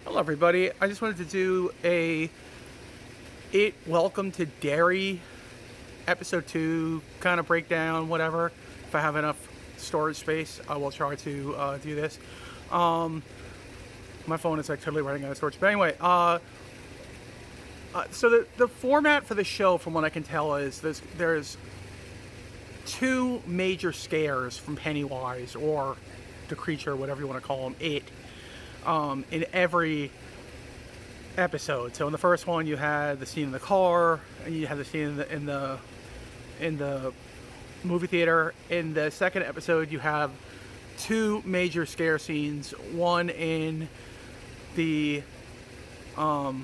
Hello, everybody. I just wanted to do Welcome to Derry episode 2 kind of breakdown, whatever. If I have enough storage space, I will try to do this. Um, my phone is like totally running out of storage. But anyway, so the format for the show, from what I can tell, is there's two major scares from Pennywise, or the creature, whatever you want to call him, in every episode. So in the first one, you had the scene in the car, and you had the scene in the movie theater. In the second episode, you have two major scare scenes. One in the the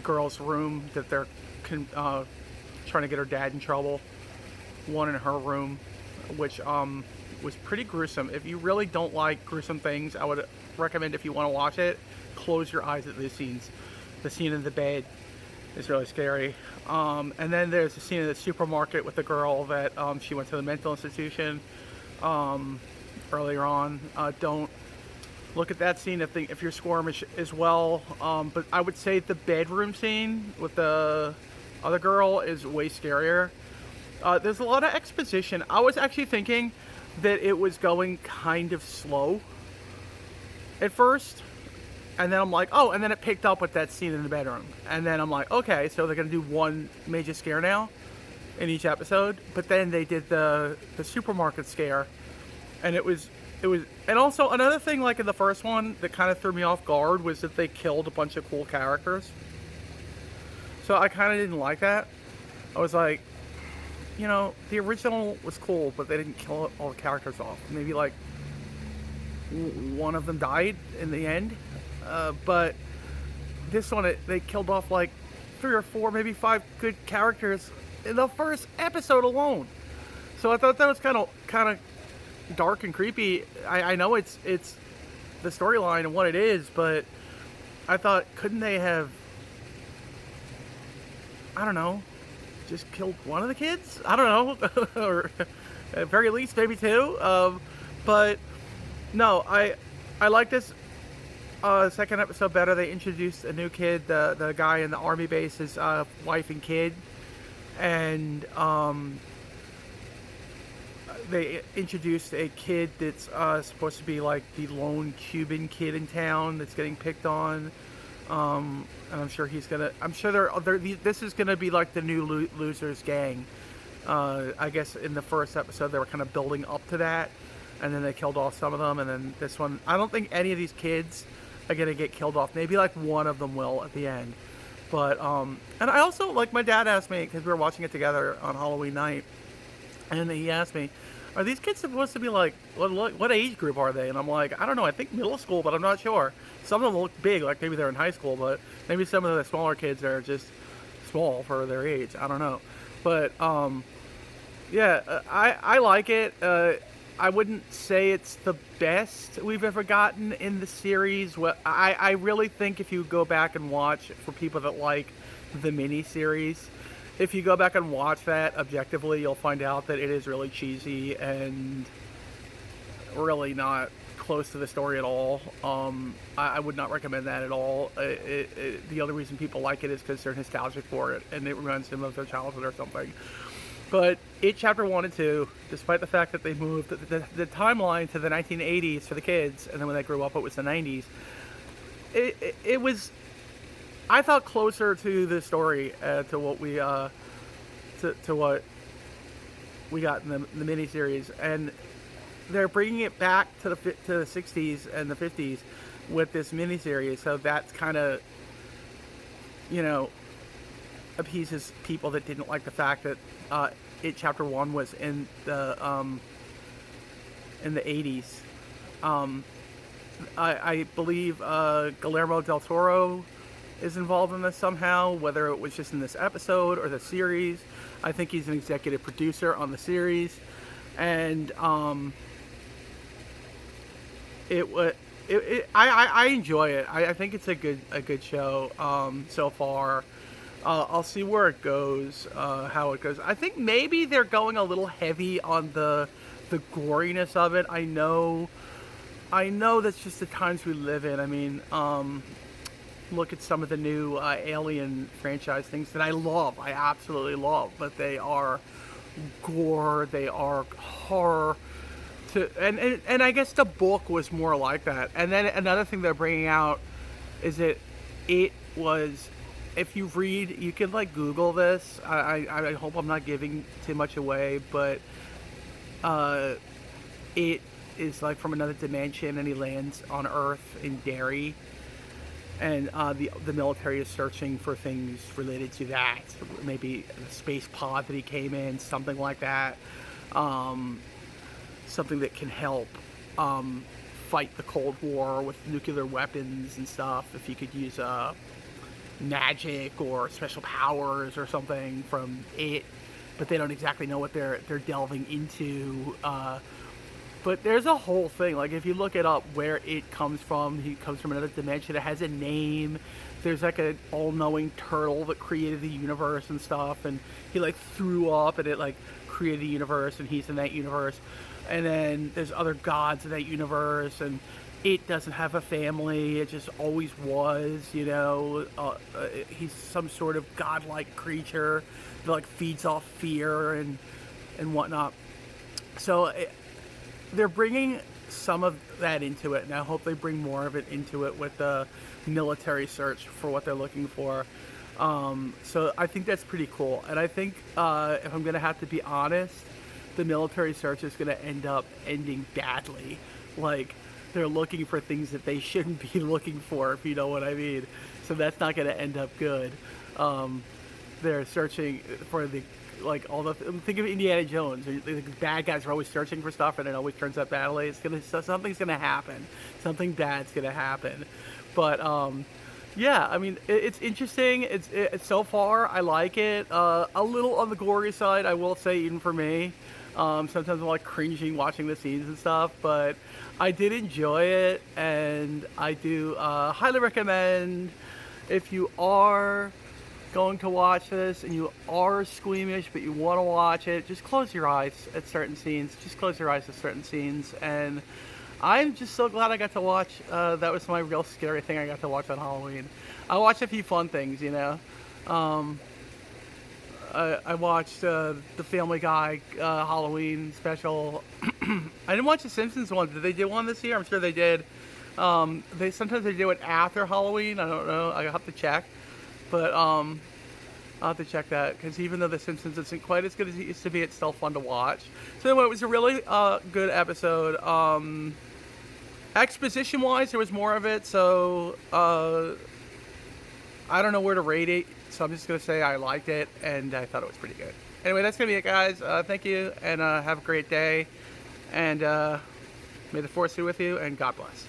girl's room that they're trying to get her dad in trouble. One in her room, which was pretty gruesome. If you really don't like gruesome things, I would recommend, if you want to watch it, close your eyes at these scenes. The scene in the bed is really scary. And then there's the scene in the supermarket with the girl that she went to the mental institution earlier on. Don't look at that scene if you're squirmish as well. But I would say the bedroom scene with the other girl is way scarier. There's a lot of exposition. I was actually thinking that it was going kind of slow at first, and then I'm like, oh, and then it picked up with that scene in the bedroom, and then I'm like, okay, so they're gonna do one major scare now in each episode. But then they did the supermarket scare, and it was, and also another thing, like in the first one, that kind of threw me off guard was that they killed a bunch of cool characters. So I kind of didn't like that. I was like, the original was cool, but they didn't kill all the characters off. Maybe like one of them died in the end, but this one, they killed off like 3 or 4, maybe 5 good characters in the first episode alone. So I thought that was kind of dark and creepy. I know it's the storyline and what it is, but I thought, couldn't they have, I don't know, just killed one of the kids? I don't know, or at very least maybe 2. But no, I like this second episode better. They introduced a new kid, the guy in the army base, his wife and kid, and they introduced a kid that's supposed to be like the lone Cuban kid in town that's getting picked on. And I'm sure this is gonna be like the new losers gang. I guess in the first episode they were kind of building up to that, and then they killed off some of them, and then this one, I don't think any of these kids are gonna get killed off. Maybe like one of them will at the end. But and I also, like, my dad asked me, because we were watching it together on Halloween night, and he asked me, are these kids supposed to be like, what age group are they? And I'm like, I don't know, I think middle school, but I'm not sure. Some of them look big, like maybe they're in high school, but maybe some of the smaller kids are just small for their age. I don't know. But yeah, I like it. I wouldn't say it's the best we've ever gotten in the series. Well, I really think if you go back and watch, for people that like the mini series, if you go back and watch that objectively, you'll find out that it is really cheesy and really not close to the story at all. I would not recommend that at all. The other reason people like it is because they're nostalgic for it, and it reminds them of their childhood or something. But It Chapter 1 and 2, despite the fact that they moved the timeline to the 1980s for the kids, and then when they grew up it was the 90s, it was, I thought, closer to the story, to what we what we got in the miniseries, and they're bringing it back to the 60s and the 50s with this miniseries. So that's kind of, appeases people that didn't like the fact that It Chapter 1 was in the 80s. I believe Guillermo del Toro is involved in this somehow, whether it was just in this episode or the series. I think he's an executive producer on the series, and I enjoy it. I think it's a good show so far. I'll see where it goes, how it goes. I think maybe they're going a little heavy on the goriness of it. I know I know that's just the times we live in. I mean, look at some of the new Alien franchise things that I love. I absolutely love, but they are gore. They are horror. And I guess the book was more like that. And then another thing they're bringing out is that it was. If you read, you can like Google this. I hope I'm not giving too much away, but it is like from another dimension, and he lands on Earth in Derry, and the military is searching for things related to that. Maybe the space pod that he came in, something like that. Something that can help fight the Cold War with nuclear weapons and stuff. If you could use magic or special powers or something from it, but they don't exactly know what they're delving into. But there's a whole thing. Like if you look it up, where it comes from, he comes from another dimension. It has a name. There's like an all-knowing turtle that created the universe and stuff, and he like threw up, and it like created the universe, and he's in that universe. And then there's other gods in that universe, and it doesn't have a family. It just always was, you know. He's some sort of godlike creature that like feeds off fear and whatnot. So they're bringing some of that into it, and I hope they bring more of it into it with the military search for what they're looking for. So I think that's pretty cool. And I think if I'm going to have to be honest, the military search is going to end up ending badly. Like, they're looking for things that they shouldn't be looking for, if you know what I mean. So that's not going to end up good. They're searching for the, like, all the, think of Indiana Jones. The bad guys are always searching for stuff, and it always turns out badly. Something's going to happen. Something bad's going to happen. But, yeah, I mean, it's interesting. It's so far, I like it. A little on the gory side, I will say, even for me. Sometimes I'm like cringing watching the scenes and stuff, but I did enjoy it, and I do highly recommend, if you are going to watch this and you are squeamish but you want to watch it, just close your eyes at certain scenes. Just close your eyes at certain scenes, and I'm just so glad I got to watch. That was my real scary thing I got to watch on Halloween. I watched a few fun things, you know. I watched the Family Guy Halloween special. I didn't watch the Simpsons one. Did they do one this year? I'm sure they did. Sometimes they do it after Halloween. I don't know. I have to check. But I'll have to check that, because even though the Simpsons isn't quite as good as it used to be, it's still fun to watch. So anyway, it was a really good episode. Exposition-wise, there was more of it, so I don't know where to rate it. So I'm just going to say I liked it, and I thought it was pretty good. Anyway, that's going to be it, guys. Thank you, and have a great day. And may the force be with you, and God bless.